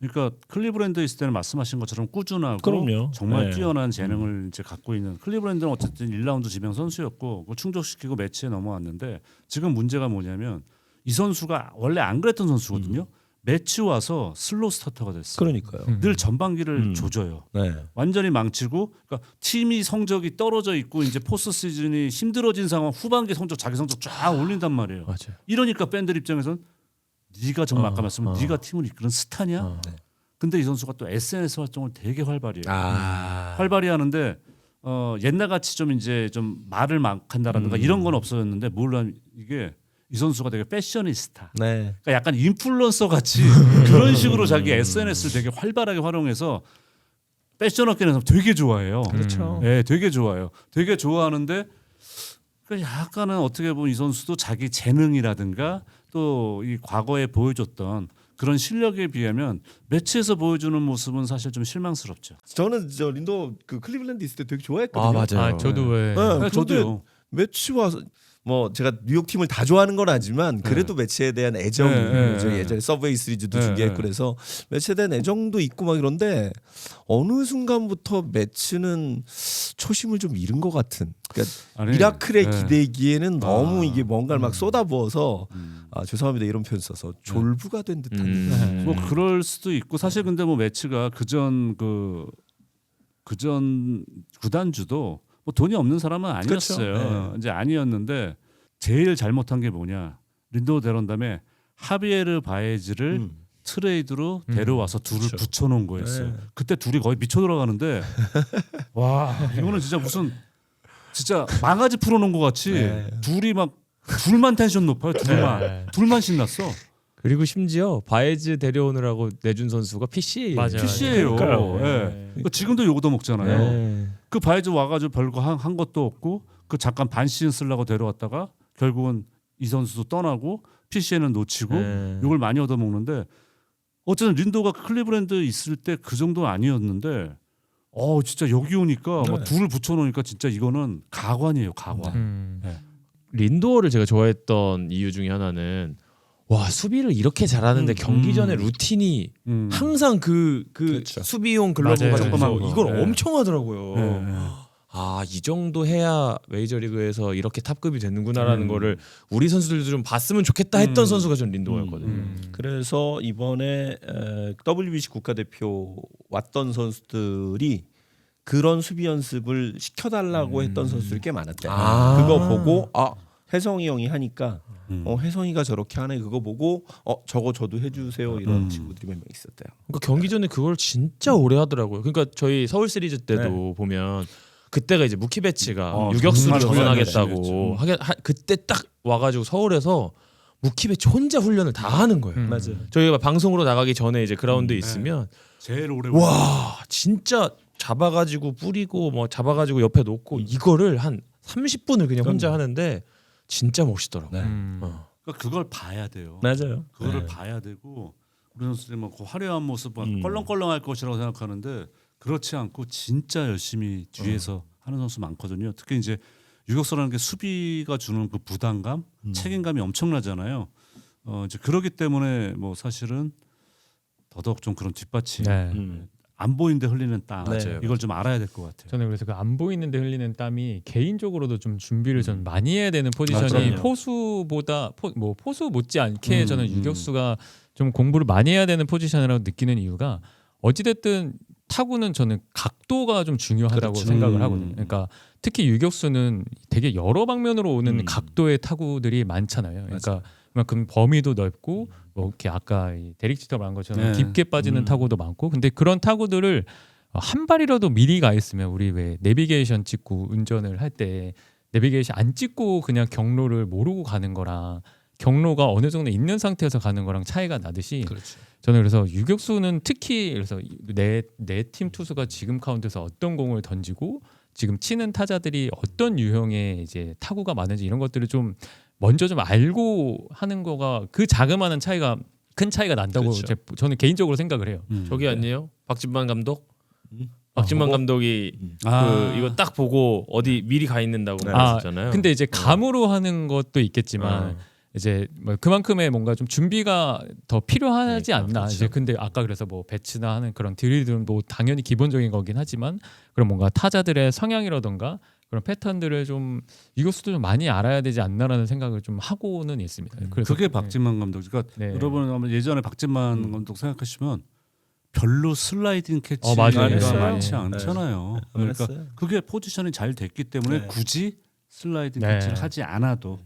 S2: 그러니까 클리브랜드에 있을 때는 말씀하신 것처럼 꾸준하고
S3: 그럼요.
S2: 정말
S3: 네.
S2: 뛰어난 재능을 이제 갖고 있는 클리브랜드는 어쨌든 1라운드 지명 선수였고 그걸 충족시키고 매치에 넘어왔는데 지금 문제가 뭐냐면 이 선수가 원래 안 그랬던 선수거든요. 매치 와서 슬로우 스타터가 됐어요.
S3: 그러니까요.
S2: 늘 전반기를 조져요.
S3: 네.
S2: 완전히 망치고 그러니까 팀이 성적이 떨어져 있고 이제 포스트 시즌이 힘들어진 상황 후반기 성적 자기 성적 쫙 올린단 말이에요.
S1: 맞아요.
S2: 이러니까 팬들 입장에선 네가 정말 아까 말씀한 네가 팀을 이끄는 스타냐? 근데 이 선수가 또 SNS 활동을 되게 활발히 해요. 활발히 하는데 옛날같이 좀 이제 좀 말을 막 한다라든가 이런 건 없어졌는데 물론 이게 이 선수가 되게 패셔니스타.
S3: 네.
S2: 그러니까 약간 인플루언서 같이 그런 식으로 자기 SNS를 되게 활발하게 활용해서 패션 업계에서 되게 좋아해요.
S3: 그렇죠.
S2: 네, 되게 좋아요. 되게 좋아하는데 그러니까 약간은 어떻게 보면 이 선수도 자기 재능이라든가 또 이 과거에 보여줬던 그런 실력에 비하면 매치에서 보여주는 모습은 사실 좀 실망스럽죠.
S3: 저는 저 린도 그 클리블랜드 있을 때 되게 좋아했거든요.
S1: 맞아요.
S4: 저도 왜
S3: 네,
S2: 저도요.
S3: 매치 와서 뭐 제가 뉴욕 팀을 다 좋아하는 건 아니지만 그래도 매치에 대한 애정이 예전에 서브웨이 시리즈도 중계했고 그래서 매치에 대한 애정도 있고 막 이런데 어느 순간부터 매치는 초심을 좀 잃은 것 같은. 그러니까
S2: 아니,
S3: 미라클에 기대기에는 너무 이게 뭔가를 막 쏟아부어서 죄송합니다 이런 표현 써서 졸부가 된 듯한.
S2: 뭐 그럴 수도 있고 사실 근데 뭐 매치가 그전 구단주도 뭐 돈이 없는 사람은 아니었어요.
S3: 그렇죠.
S2: 이제 아니었는데 제일 잘못한 게 뭐냐? 린도 데런담에 하비에르 바에즈를 트레이드로 데려와서 둘을 붙여놓은 거였어요. 그때 둘이 거의 미쳐 들어가는데 와 이거는 진짜 무슨 진짜 망아지 풀어놓은 것 같이 둘이 막 둘만 텐션 높아요. 둘만 신났어.
S1: 그리고 심지어 바에즈 데려오느라고 내준 선수가 PC예요.
S4: 맞아요.
S2: PC예요. 그러니까 지금도 욕도 먹잖아요. 그 바이즈 와가지고 별거 한 것도 없고 그 잠깐 반 시즌 쓰려고 데려왔다가 결국은 이 선수도 떠나고 PC에는 놓치고 욕을 많이 얻어먹는데 어쨌든 린도가 클리브랜드 있을 때 그 정도는 아니었는데 진짜 여기 오니까 막 둘을 붙여놓으니까 진짜 이거는 가관이에요. 가관.
S1: 린도어를 제가 좋아했던 이유 중에 하나는 와 수비를 이렇게 잘하는데 경기 전에 루틴이 항상 그
S3: 그렇죠.
S1: 수비용 글러브
S4: 맞아요.
S1: 가지고
S2: 조그만 거.
S1: 이걸
S2: 네.
S1: 엄청 하더라고요. 이 정도 해야 메이저리그에서 이렇게 탑급이 되는구나라는 거를 우리 선수들도 좀 봤으면 좋겠다 했던 선수가 전 린도어였거든요.
S3: 그래서 이번에 WBC 국가대표 왔던 선수들이 그런 수비 연습을 시켜달라고 했던 선수들이 꽤 많았대요. 그거 보고 혜성이 형이 하니까 혜성이가 저렇게 하네 그거 보고 저거 저도 해주세요 이런 친구들이 몇 명 있었대요.
S1: 그러니까 경기 전에 그걸 진짜 오래 하더라고요. 그러니까 저희 서울 시리즈 때도 보면 그때가 이제 무키 배치가 유격수로
S2: 정말
S1: 전환하겠다고 그때 딱 와가지고 서울에서 무키 배치 혼자 훈련을 다 하는 거예요.
S3: 맞아요.
S1: 저희가 방송으로 나가기 전에 이제 그라운드에 있으면
S2: 제일 오래
S1: 와 진짜 잡아가지고 뿌리고 뭐 잡아가지고 옆에 놓고 이거를 한 30분을 그냥 혼자 하는데 진짜 멋있더라고요.
S3: 네.
S2: 그러니까 그걸 봐야 돼요.
S3: 맞아요.
S2: 그거를
S3: 네.
S2: 봐야 되고 우리 선수들이 뭐 그 화려한 모습 껄렁껄렁할 것이라고 생각하는데 그렇지 않고 진짜 열심히 뒤에서 하는 선수 많거든요. 특히 이제 유격수라는 게 수비가 주는 그 부담감, 책임감이 엄청나잖아요. 이제 그러기 때문에 뭐 사실은 더더욱 좀 그런 뒷받침 안 보이는데 흘리는 땀
S1: 맞아요.
S2: 이걸 좀 알아야 될 것 같아요.
S4: 저는 그래서 그 안 보이는데 흘리는 땀이 개인적으로도 좀 준비를 좀 많이 해야 되는 포지션이
S3: 맞아요.
S4: 포수보다 포수 못지않게 저는 유격수가 좀 공부를 많이 해야 되는 포지션이라고 느끼는 이유가 어찌됐든 타구는 저는 각도가 좀 중요하다고
S3: 그렇죠.
S4: 생각을 하거든요. 그러니까 특히 유격수는 되게 여러 방면으로 오는 각도의 타구들이 많잖아요. 그러니까 그만큼 범위도 넓고 뭐 이렇게 아까 이 데릭 지터 말한 것처럼 깊게 빠지는 타구도 많고 근데 그런 타구들을 한 발이라도 미리 가 있으면 우리 왜 내비게이션 찍고 운전을 할 때 내비게이션 안 찍고 그냥 경로를 모르고 가는 거랑 경로가 어느 정도 있는 상태에서 가는 거랑 차이가 나듯이 저는 그래서 유격수는 특히 그래서 내 팀 투수가 지금 카운트에서 어떤 공을 던지고 지금 치는 타자들이 어떤 유형의 이제 타구가 많은지 이런 것들을 좀 먼저 좀 알고 하는 거가 그 자그마한 차이가 큰 차이가 난다고 저는 개인적으로 생각을 해요.
S1: 저기 아니에요? 박진만 감독? 박진만 감독이 이거 딱 보고 어디 미리 가 있는다고 말했잖아요.
S4: 근데 이제 감으로 하는 것도 있겠지만 이제 뭐 그만큼의 뭔가 좀 준비가 더 필요하지 않나.
S1: 그렇죠.
S4: 이제 근데 아까 그래서 뭐 배치나 하는 그런 드릴들은 뭐 당연히 기본적인 거긴 하지만 그런 뭔가 타자들의 성향이라던가 그런 패턴들을 좀 유격수도 좀 많이 알아야 되지 않나라는 생각을 좀 하고는 있습니다. 그래서
S2: 그게 박진만 감독. 그러니까 여러분 아마 예전에 박진만 감독 생각하시면 별로 슬라이딩 캐치가
S4: 맞아요.
S2: 많지 않잖아요. 그러니까
S3: 알았어요.
S2: 그게 포지션이 잘 됐기 때문에 굳이 슬라이딩 캐치를 하지 않아도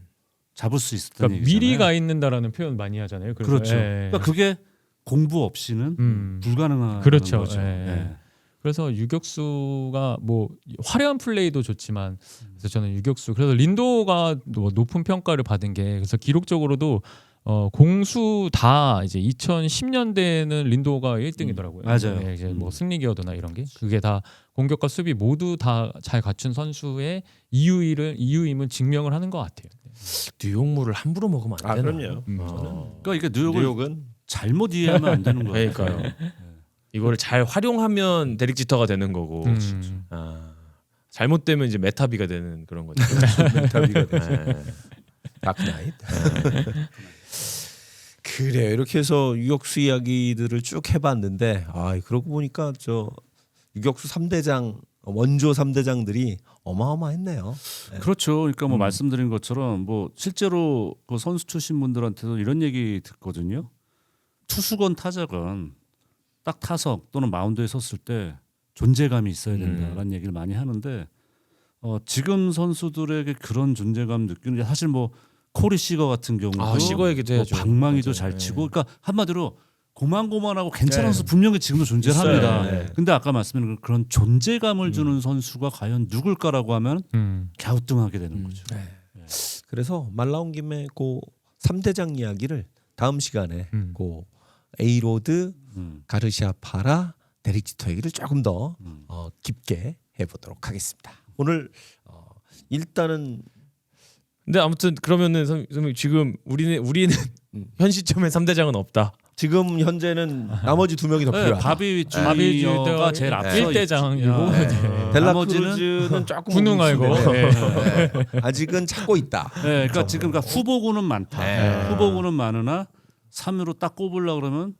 S2: 잡을 수 있었던
S4: 그러니까
S2: 얘기잖아요.
S4: 미리 가 있는다라는 표현 많이 하잖아요. 그래서,
S2: 그렇죠. 그러니까 그게 공부 없이는 불가능한
S4: 그렇죠.
S2: 거죠.
S4: 그래서 유격수가 뭐 화려한 플레이도 좋지만 그래서 저는 유격수 그래서 린도가 높은 평가를 받은 게 그래서 기록적으로도 공수 다 이제 2010년대에는 린도가 1등이더라고요.
S2: 맞아요.
S4: 네, 이제 뭐 승리 기여도나 이런 게 그게 다 공격과 수비 모두 다 잘 갖춘 선수의 이유임을 증명을 하는 것 같아요.
S1: 뉴욕물을 함부로 먹으면 안 되나?
S3: 그럼요.
S2: 그러니까 이게 뉴욕을
S3: 뉴욕은
S2: 잘못 이해하면 안 되는 거예요.
S1: 그러니까요. 이거를 잘 활용하면 데릭 지터가 되는 거고 잘못되면 이제 메타비가 되는 그런 거죠.
S3: 메타비가 되죠. 다크나이트. 그래 이렇게 해서 유격수 이야기들을 쭉 해봤는데 그러고 보니까 저 유격수 3대장 원조 3대장들이 어마어마했네요.
S2: 그렇죠. 그러니까 뭐 말씀드린 것처럼 뭐 실제로 그 선수 출신 분들한테도 이런 얘기 듣거든요. 투수건 타자건 딱 타석 또는 마운드에 섰을 때 존재감이 있어야 된다라는 얘기를 많이 하는데 지금 선수들에게 그런 존재감 느끼는 게 사실 뭐 코리 시거 같은 경우도
S1: 시거 얘기도 해야죠.
S2: 방망이도
S1: 맞아요.
S2: 잘 치고 그러니까 한마디로 고만고만하고 괜찮은 선수 분명히 지금도 존재합니다. 근데 아까 말씀드린 그런 존재감을 주는 선수가 과연 누굴까라고 하면 갸우뚱하게 되는 거죠.
S3: 그래서 말 나온 김에 그 3대장 이야기를 다음 시간에 그 에이로드, 가르시아 파라, 데릭 지터 얘기를 조금 더 깊게 해보도록 하겠습니다. 오늘 일단은
S1: 근데 아무튼 그러면은 선생님 지금 우리는 현 시점에 3대장은 없다.
S3: 지금 현재는 나머지 2명이 더 필요하다.
S2: 바비 주니어가 제일 앞서
S4: 1대장이고
S3: 델라크루즈는 조금
S4: 훈훈하고
S3: 아직은 찾고 있다.
S2: 그러니까 지금 후보군은 많다. 후보군은 많으나 3위로 딱 꼽으려 그러면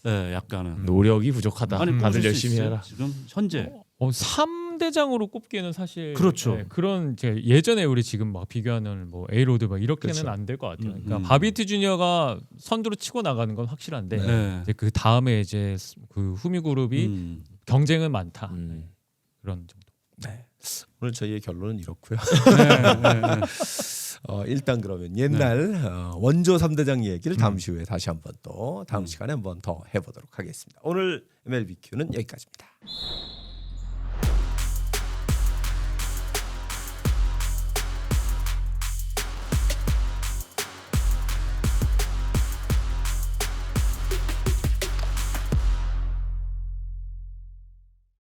S2: 약간은
S1: 노력이 부족하다.
S2: 아니,
S1: 다들
S2: 꼽을 수
S1: 열심히
S2: 있어요.
S1: 해라.
S2: 지금 현재
S4: 3 3대장으로 꼽기에는 사실
S2: 그렇죠.
S4: 그런 이제 예전에 우리 지금 막 비교하는 뭐 에이로드 막 이렇게는
S3: 그렇죠.
S4: 안 될 것 같아요. 그러니까 바비트 주니어가 선두로 치고 나가는 건 확실한데
S2: 네.
S4: 이제 그 다음에 이제 그 후미 그룹이 경쟁은 많다. 그런 정도.
S3: 네. 오늘 저희의 결론은 이렇고요.
S2: 네.
S3: 일단 그러면 옛날 원조 3대장 얘기를 잠시 후에 다시 한번 또 다음 시간에 한번 더 해보도록 하겠습니다. 오늘 MLBQ는 여기까지입니다.